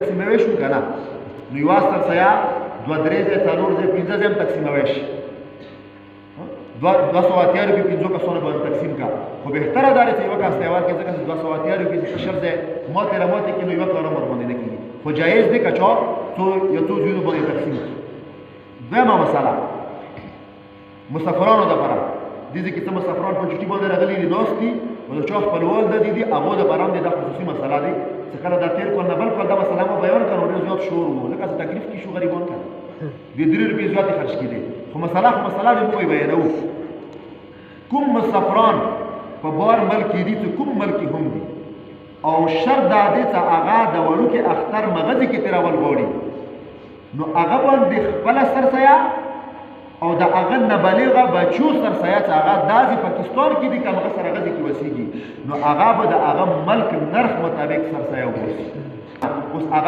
تقسیموي شو که نه نو یوه سرسایه دوه درې ځای څلور ځای پنځه ځای هم تقسیموی شي 280 روپۍ پنځو کسانو باندې تقسیم کا خو بهتره دا دی چې یوه کس ته یې ورکړي ځکه چې 280 روپۍ چې شل ځای ماتې راماتې کړي نو یوه کار هم ورباندې نه کېږي خو جایز دی که چا یو څو ځایونو باندې تقسیم کړي دویمه مسله مسافرانو دپاره دې ځای کې څه مسافران په چټي باندې راغلي دي ناست دي او د چا خپلوال ده دي هغو دپاره هم دا خصوصي مسله دی چې کله دا تېر کال نه بل کال دا مسله مو بیان کړه ډېر زیات شور و ځکه چې تکلیف کې شو غریبان کړه د 3 روپۍ زیاتې خرج کېدې خو مسله دی موږ یې بیانوو کوم مسافران په بار ملک دي چې کوم ملک هم دي او شرط دا دی چې هغه د وړوکې اختر مغزې کې تېرول غواړي نو هغه باندې خپله سرسایه او د هغه نابالغه بچو سرسایه چې هغه داسې پاکستان کې دي که هغه سره غزې کې وسیږي نو هغه به د هغه ملک نرخ مطابق سرسایه وباسي اوس هغه